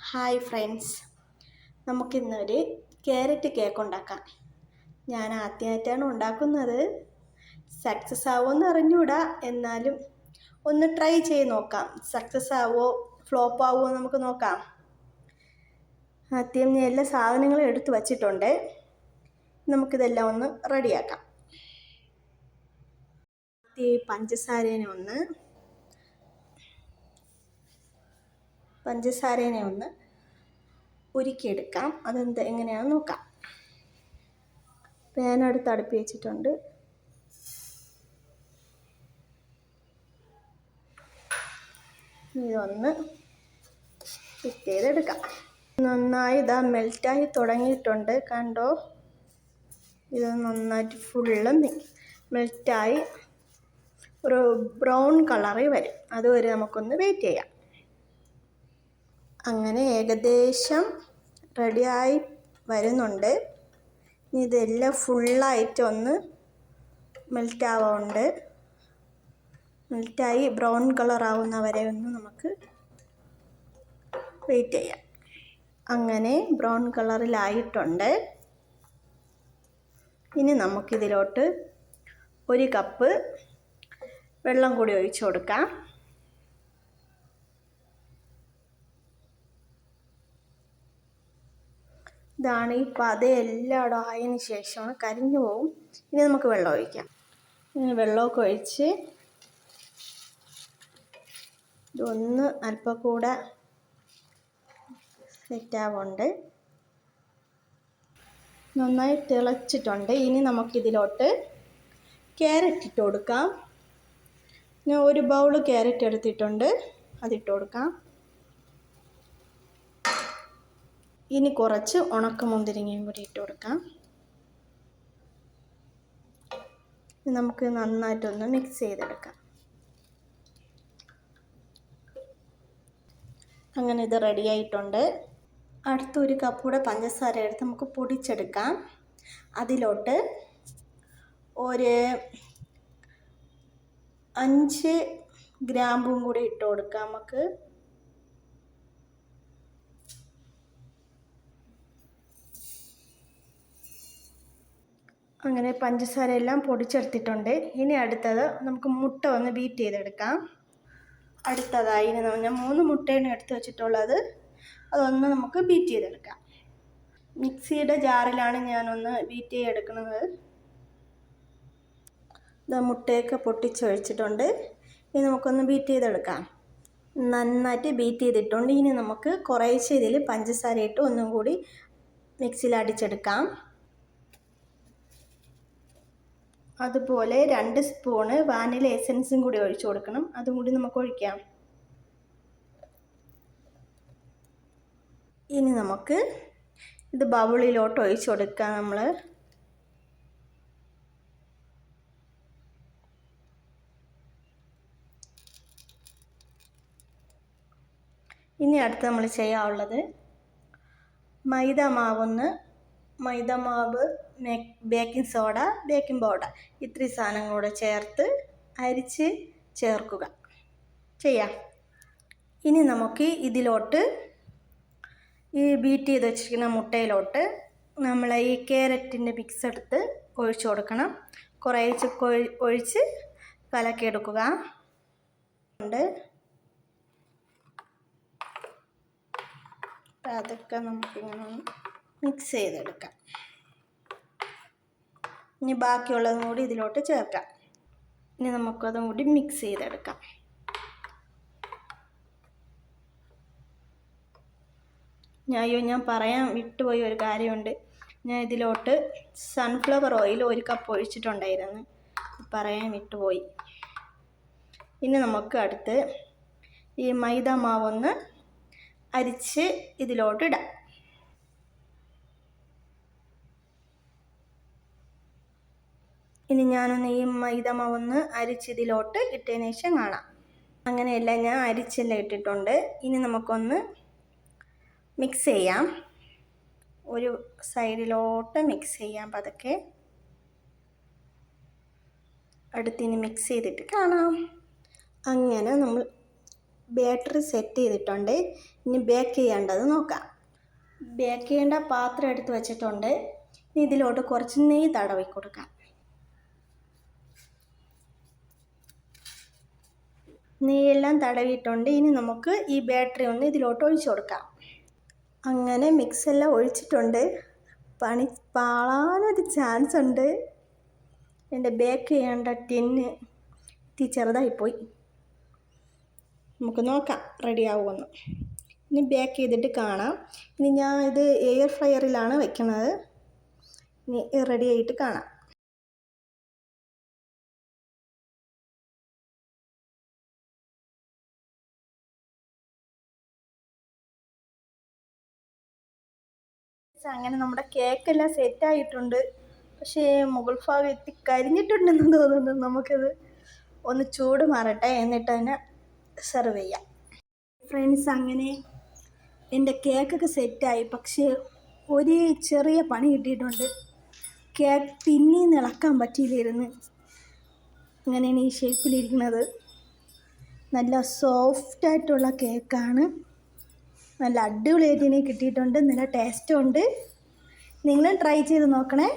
Hi friends, നമുക്കിന്നൊരു carrot cake ഉണ്ടാക്കാം. ഞാൻ ആദ്യമായിട്ടാണ് ഉണ്ടാക്കുന്നത്. സക്സസ് ആവുമെന്ന് അറിഞ്ഞൂടാ, എന്നാലും ഒന്ന് ട്രൈ ചെയ്ത് നോക്കാം. സക്സസ് ആവോ ഫ്ലോപ്പ് ആവുമോ നമുക്ക് നോക്കാം. ആദ്യം ഞാൻ എല്ലാ സാധനങ്ങളും എടുത്തു വച്ചിട്ടുണ്ട്. നമുക്കിതെല്ലാം ഒന്ന് റെഡിയാക്കാം. പഞ്ചസാരേനെ ഒന്ന് ഉരുക്കിയെടുക്കാം. എങ്ങനെയാണെന്ന് നോക്കാം. പാൻ എടുത്ത് അടുപ്പി വെച്ചിട്ടുണ്ട്. ഇതൊന്ന് ഫിറ്റ് ചെയ്തെടുക്കാം. നന്നായി മെൽറ്റായി തുടങ്ങിയിട്ടുണ്ട്, കണ്ടോ? ഇത് നന്നായിട്ട് ഫുള്ള് മെൽറ്റായി ഒരു ബ്രൗൺ കളറിൽ വരും. അതുവരെ നമുക്കൊന്ന് വെയിറ്റ് ചെയ്യാം. അങ്ങനെ ഏകദേശം റെഡിയായി വരുന്നുണ്ട്. ഇതെല്ലാം ഫുള്ളായിട്ട് ഒന്ന് മെൽറ്റായി ബ്രൗൺ കളർ ആവുന്നവരെ ഒന്ന് നമുക്ക് വെയിറ്റ് ചെയ്യാം. അങ്ങനെ ബ്രൗൺ കളറിലായിട്ടുണ്ട്. ഇനി നമുക്കിതിലോട്ട് 1 കപ്പ് വെള്ളം കൂടി ഒഴിച്ചു കൊടുക്കാം. ഇതാണ് ഈ പത എല്ലായിടും ആയതിനു ശേഷമാണ്, കരിഞ്ഞു പോവും. ഇനി നമുക്ക് വെള്ളം ഒഴിക്കാം. വെള്ളമൊക്കെ ഒഴിച്ച് ഇതൊന്ന് അല്പം കൂടെ സെറ്റാവുന്നുണ്ട്. നന്നായി തിളച്ചിട്ടുണ്ട്. ഇനി നമുക്കിതിലോട്ട് ക്യാരറ്റ് ഇട്ട് കൊടുക്കാം. ഞാൻ 1 ബൗൾ ക്യാരറ്റ് എടുത്തിട്ടുണ്ട്, അതിട്ട് കൊടുക്കാം. ഇനി കുറച്ച് ഉണക്കമുന്തിരിങ്ങയും കൂടി ഇട്ട് കൊടുക്കാം. നമുക്ക് നന്നായിട്ടൊന്ന് മിക്സ് ചെയ്തെടുക്കാം. അങ്ങനെ ഇത് റെഡിയായിട്ടുണ്ട്. അടുത്ത 1 കപ്പ് കൂടെ പഞ്ചസാര എടുത്ത് നമുക്ക് പൊടിച്ചെടുക്കാം. അതിലോട്ട് ഒരു 5 ഗ്രാമ്പും കൂടി ഇട്ട് കൊടുക്കാം നമുക്ക്. അങ്ങനെ പഞ്ചസാര എല്ലാം പൊടിച്ചെടുത്തിട്ടുണ്ട്. ഇനി അടുത്തത് നമുക്ക് മുട്ട ഒന്ന് ബീറ്റ് ചെയ്തെടുക്കാം. അടുത്തതായി ഞാൻ 3 മുട്ടയാണ് എടുത്ത് വെച്ചിട്ടുള്ളത്. അതൊന്ന് നമുക്ക് ബീറ്റ് ചെയ്തെടുക്കാം. മിക്സിയുടെ ജാറിലാണ് ഞാനൊന്ന് ബീറ്റ് ചെയ്തെടുക്കുന്നത്. മുട്ടയൊക്കെ പൊട്ടിച്ചൊഴിച്ചിട്ടുണ്ട്. ഇനി നമുക്കൊന്ന് ബീറ്റ് ചെയ്തെടുക്കാം. നന്നായിട്ട് ബീറ്റ് ചെയ്തിട്ടുണ്ട്. ഇനി നമുക്ക് കുറേശ്ശെ ഇതിൽ പഞ്ചസാര ഇട്ട് ഒന്നും കൂടി മിക്സിയിൽ അടിച്ചെടുക്കാം. അതുപോലെ 2 സ്പൂണ് വാനില എസൻസും കൂടി ഒഴിച്ചു കൊടുക്കണം. അതും കൂടി നമുക്ക് ഒഴിക്കാം. ഇനി നമുക്ക് ഇത് ബൗളിലോട്ട് ഒഴിച്ചു കൊടുക്കാം. ഇനി അടുത്ത് നമ്മൾ ചെയ്യാനുള്ളത് മൈദമാവ്, ബേക്കിംഗ് സോഡ, ബേക്കിംഗ് പൗഡർ, ഇത്രയും സാധനങ്ങൾ കൂടെ ചേർത്ത് അരിച്ച് ചേർക്കുക ചെയ്യാം. ഇനി നമുക്ക് ഇതിലോട്ട് ഈ ബീറ്റ് ചെയ്ത് വെച്ചിരിക്കുന്ന മുട്ടയിലോട്ട് നമ്മൾ ഈ ക്യാരറ്റിൻ്റെ മിക്സ് എടുത്ത് ഒഴിച്ചു കൊടുക്കണം. കുറേശ്ശെ ഒഴിച്ച് കലക്കിയെടുക്കുക. അതൊക്കെ നമുക്കിങ്ങനെ മിക്സ് ചെയ്തെടുക്കാം. ഇനി ബാക്കിയുള്ളതും കൂടി ഇതിലോട്ട് ചേർക്കാം. ഇനി നമുക്കതും കൂടി മിക്സ് ചെയ്തെടുക്കാം. ഞാൻ പറയാൻ വിട്ടുപോയ ഒരു കാര്യമുണ്ട്. ഞാൻ ഇതിലോട്ട് സൺഫ്ലവർ ഓയിൽ 1 കപ്പ് ഒഴിച്ചിട്ടുണ്ടായിരുന്നു, പറയാൻ വിട്ടുപോയി. ഇനി നമുക്ക് അടുത്ത് ഈ മൈദ മാവൊന്ന് അരിച്ച് ഇതിലോട്ട് ഇടാം. ഇനി ഞാനൊന്ന് ഈ മൈദ മാവൊന്ന് അരിച്ചിതിലോട്ട് ഇട്ടതിന് ശേഷം കാണാം. അങ്ങനെയല്ല, ഞാൻ അരിച്ചെല്ലാം ഇട്ടിട്ടുണ്ട്. ഇനി നമുക്കൊന്ന് മിക്സ് ചെയ്യാം. ഒരു സൈഡിലോട്ട് മിക്സ് ചെയ്യാം പതുക്കെ. അടുത്തിനി മിക്സ് ചെയ്തിട്ട് കാണാം. അങ്ങനെ നമ്മൾ ബാറ്ററി സെറ്റ് ചെയ്തിട്ടുണ്ട്. ഇനി ബേക്ക് ചെയ്യേണ്ടത് നോക്കാം. ബേക്ക് ചെയ്യേണ്ട പാത്രം എടുത്ത് വെച്ചിട്ടുണ്ട്. ഇനി ഇതിലോട്ട് കുറച്ച് നെയ്യ് തടവി കൊടുക്കാം. നെയ്യെല്ലാം തടവിയിട്ടുണ്ട്. ഇനി നമുക്ക് ഈ ബാറ്ററി ഒന്ന് ഇതിലോട്ട് ഒഴിച്ചു കൊടുക്കാം. അങ്ങനെ മിക്സെല്ലാം ഒഴിച്ചിട്ടുണ്ട്. പണി പാളാനൊരു ചാൻസ് ഉണ്ട്. എൻ്റെ ബേക്ക് ചെയ്യേണ്ട ടിന്ന് ചെറുതായിപ്പോയി. നമുക്ക് നോക്കാം റെഡി ആവുമെന്ന്. ഇനി ബേക്ക് ചെയ്തിട്ട് കാണാം. ഇനി ഞാൻ ഇത് എയർ ഫ്രയറിലാണ് വെക്കുന്നത്. ഇനി റെഡി ആയിട്ട് കാണാം. അങ്ങനെ നമ്മുടെ കേക്കെല്ലാം സെറ്റായിട്ടുണ്ട്. പക്ഷേ മുകൾ ഭാഗം എത്തി കരിഞ്ഞിട്ടുണ്ടെന്ന് തോന്നുന്നു. നമുക്കത് ഒന്ന് ചൂട് മാറട്ടെ, എന്നിട്ട് തന്നെ സെർവ് ചെയ്യാം. ഫ്രണ്ട്സ്, അങ്ങനെ എൻ്റെ കേക്കൊക്കെ സെറ്റായി. പക്ഷേ ഒരു ചെറിയ പണി കിട്ടിയിട്ടുണ്ട്. കേക്ക് പിന്നെയും ഇളക്കാൻ പറ്റിയില്ലായിരുന്നു. അങ്ങനെയാണ് ഈ ഷേപ്പിലിരിക്കുന്നത്. നല്ല സോഫ്റ്റായിട്ടുള്ള കേക്കാണ്. നല്ല അടിപൊളിയായിട്ട് ഇനി കിട്ടിയിട്ടുണ്ട്. നല്ല ടേസ്റ്റും ഉണ്ട്. നിങ്ങളും ട്രൈ ചെയ്ത് നോക്കണേ.